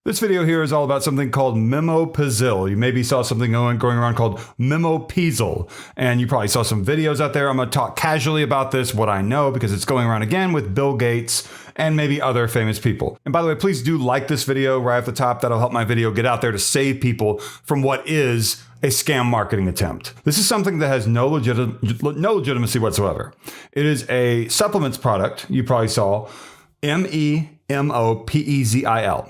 This video here is all about something called Memopezil. You maybe saw something going around called Memopezil, and you probably saw some videos out there. I'm going to talk casually about this, what I know, because it's going around again with Bill Gates and maybe other famous people. And by the way, please do like this video right at the top. That'll help my video get out there to save people from what is a scam marketing attempt. This is something that has no legitimacy whatsoever. It is a supplements product. You probably saw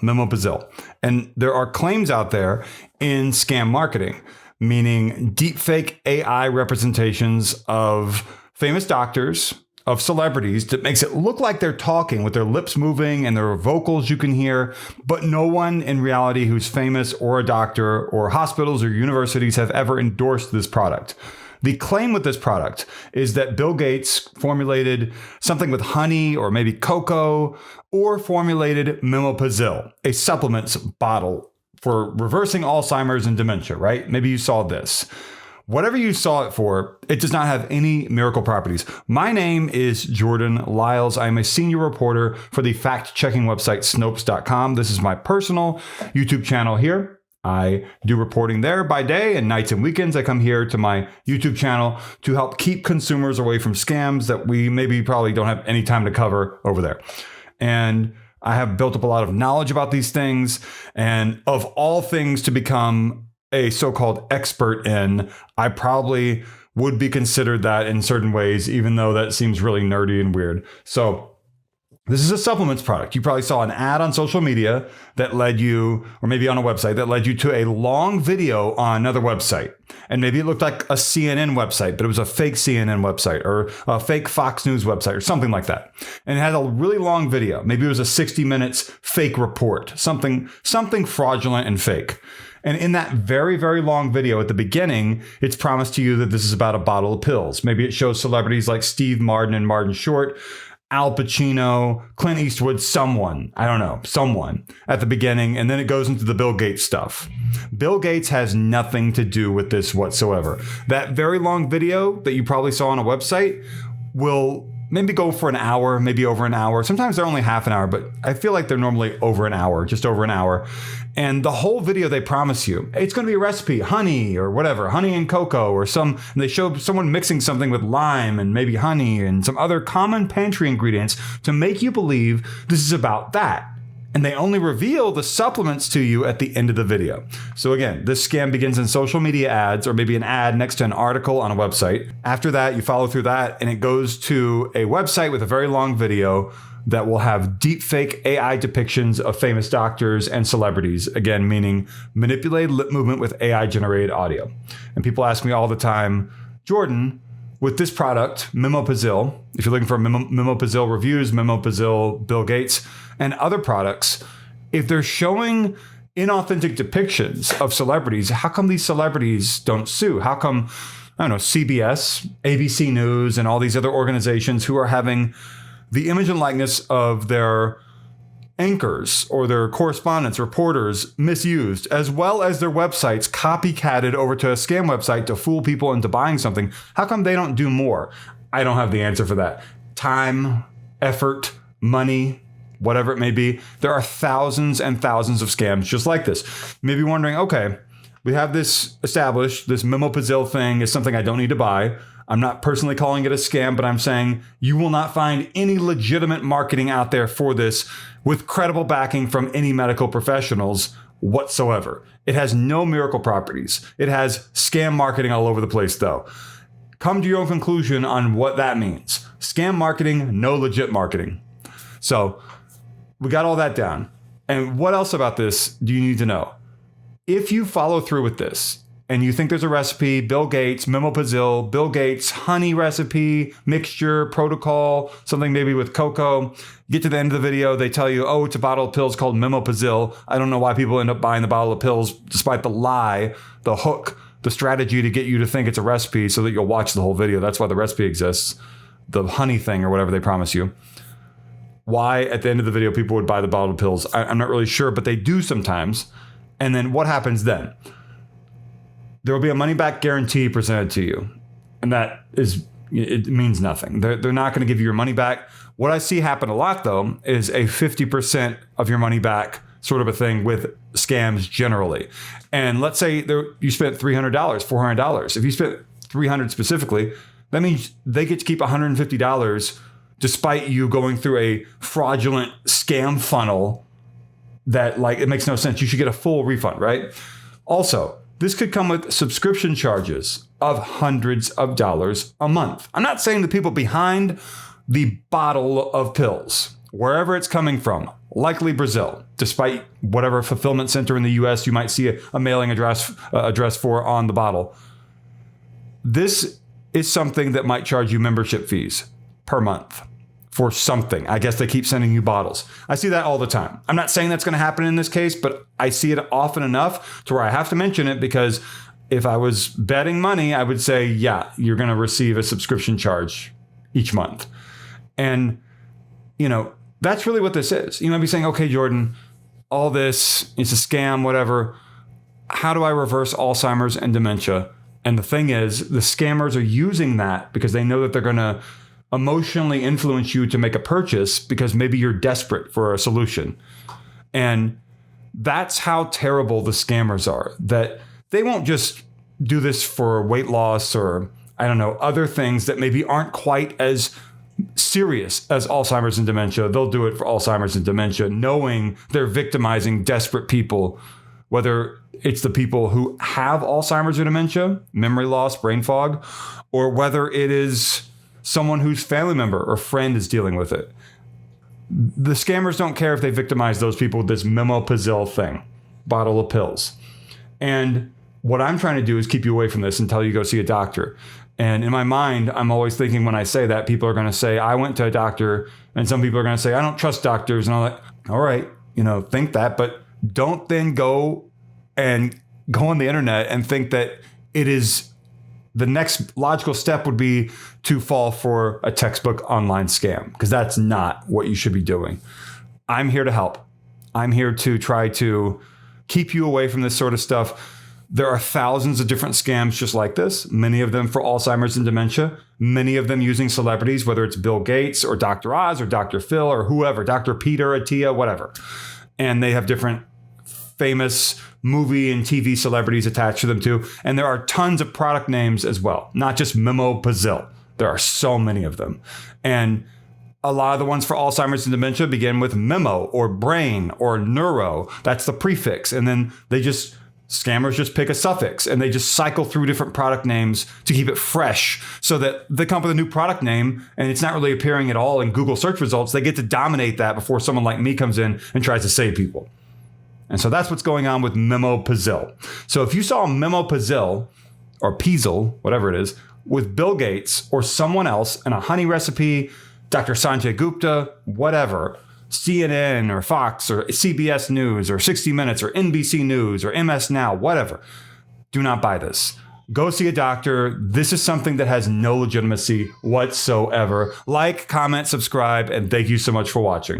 Memopezil. And there are claims out there in scam marketing, meaning deepfake AI representations of famous doctors, of celebrities, that makes it look like they're talking with their lips moving and their vocals you can hear, but no one in reality who's famous or a doctor or hospitals or universities have ever endorsed this product. The claim with this product is that Bill Gates formulated something with honey or maybe cocoa, or formulated Memopezil, a supplements bottle for reversing Alzheimer's and dementia, right? Maybe you saw this. Whatever you saw it for, it does not have any miracle properties. My name is Jordan Lyles. I'm a senior reporter for the fact-checking website Snopes.com. This is my personal YouTube channel here. I do reporting there by day, and nights and weekends I come here to my YouTube channel to help keep consumers away from scams that we maybe probably don't have any time to cover over there. And I have built up a lot of knowledge about these things, and of all things to become a so-called expert in, I probably would be considered that in certain ways, even though that seems really nerdy and weird. So this is a supplements product. You probably saw an ad on social media that led you, or maybe on a website, that led you to a long video on another website. And maybe it looked like a CNN website, but it was a fake CNN website or a fake Fox News website or something like that. And it had a really long video. Maybe it was a 60 minutes fake report, something fraudulent and fake. And in that very, very long video at the beginning, it's promised to you that this is about a bottle of pills. Maybe it shows celebrities like Steve Martin and Martin Short, Al Pacino, Clint Eastwood, someone at the beginning. And then it goes into the Bill Gates stuff. Bill Gates has nothing to do with this whatsoever. That very long video that you probably saw on a website will maybe go for an hour, maybe over an hour. Sometimes they're only half an hour, but I feel like they're normally over an hour, just over an hour. And the whole video, they promise you, it's going to be a recipe, honey or whatever, honey and cocoa or and they show someone mixing something with lime and maybe honey and some other common pantry ingredients to make you believe this is about that. And they only reveal the supplements to you at the end of the video. So again, this scam begins in social media ads, or maybe an ad next to an article on a website. After that, you follow through that and it goes to a website with a very long video that will have deepfake AI depictions of famous doctors and celebrities. Again, meaning manipulated lip movement with AI generated audio. And people ask me all the time, Jordan, with this product, Memopezil, if you're looking for Memopezil reviews, Memopezil, Bill Gates, and other products, if they're showing inauthentic depictions of celebrities, how come these celebrities don't sue? How come, CBS, ABC News, and all these other organizations who are having the image and likeness of their anchors or their correspondents, reporters misused, as well as their websites copycatted over to a scam website to fool people into buying something? How come they don't do more? I don't have the answer for that. Time, effort, money, whatever it may be. There are thousands and thousands of scams just like this. Maybe wondering, okay, we have this established, this Memopezil thing is something I don't need to buy. I'm not personally calling it a scam, but I'm saying you will not find any legitimate marketing out there for this with credible backing from any medical professionals whatsoever. It has no miracle properties. It has scam marketing all over the place, though. Come to your own conclusion on what that means. Scam marketing, no legit marketing. So we got all that down. And what else about this do you need to know? If you follow through with this, and you think there's a recipe, Bill Gates, Memopezil, Bill Gates, honey recipe, mixture, protocol, something maybe with cocoa. Get to the end of the video, they tell you, oh, it's a bottle of pills called Memopezil. I don't know why people end up buying the bottle of pills, despite the lie, the hook, the strategy to get you to think it's a recipe so that you'll watch the whole video. That's why the recipe exists. The honey thing or whatever they promise you. Why at the end of the video people would buy the bottle of pills, I'm not really sure, but they do sometimes. And then what happens then? There will be a money-back guarantee presented to you. And that is, it means nothing. They're not going to give you your money back. What I see happen a lot, though, is a 50% of your money back sort of a thing with scams generally. And let's say you spent $300, $400. If you spent $300 specifically, that means they get to keep $150 despite you going through a fraudulent scam funnel that, like, it makes no sense. You should get a full refund, right? Also, this could come with subscription charges of hundreds of dollars a month. I'm not saying the people behind the bottle of pills, wherever it's coming from, likely Brazil, despite whatever fulfillment center in the US you might see a mailing address for on the bottle. This is something that might charge you membership fees per month for something. I guess they keep sending you bottles. I see that all the time. I'm not saying that's going to happen in this case, but I see it often enough to where I have to mention it, because if I was betting money, I would say, yeah, you're going to receive a subscription charge each month. And, that's really what this is. You might be saying, okay, Jordan, all this, it's a scam, whatever. How do I reverse Alzheimer's and dementia? And the thing is, the scammers are using that because they know that they're going to emotionally influence you to make a purchase because maybe you're desperate for a solution. And that's how terrible the scammers are, that they won't just do this for weight loss or, other things that maybe aren't quite as serious as Alzheimer's and dementia. They'll do it for Alzheimer's and dementia, knowing they're victimizing desperate people, whether it's the people who have Alzheimer's or dementia, memory loss, brain fog, or whether it is someone whose family member or friend is dealing with it. The scammers don't care if they victimize those people with this Memopezil thing, bottle of pills. And what I'm trying to do is keep you away from this until you go see a doctor. And in my mind, I'm always thinking when I say that, people are going to say, I went to a doctor, and some people are going to say, I don't trust doctors. And I'm like, all right, think that, but don't then go on the internet and think that it is the next logical step would be to fall for a textbook online scam, because that's not what you should be doing. I'm here to help. I'm here to try to keep you away from this sort of stuff. There are thousands of different scams just like this, many of them for Alzheimer's and dementia, many of them using celebrities, whether it's Bill Gates or Dr. Oz or Dr. Phil or whoever, Dr. Peter, Attia, whatever. And they have different famous movie and TV celebrities attached to them too. And there are tons of product names as well, not just Memopezil. There are so many of them. And a lot of the ones for Alzheimer's and dementia begin with memo or brain or neuro. That's the prefix. And then scammers just pick a suffix and they just cycle through different product names to keep it fresh, so that they come up with a new product name and it's not really appearing at all in Google search results. They get to dominate that before someone like me comes in and tries to save people. And so that's what's going on with Memopezil. So if you saw Memopezil or Pezil, whatever it is, with Bill Gates or someone else in a honey recipe, Dr. Sanjay Gupta, whatever, CNN or Fox or CBS News or 60 Minutes or NBC News or MS Now, whatever, do not buy this. Go see a doctor. This is something that has no legitimacy whatsoever. Like, comment, subscribe, and thank you so much for watching.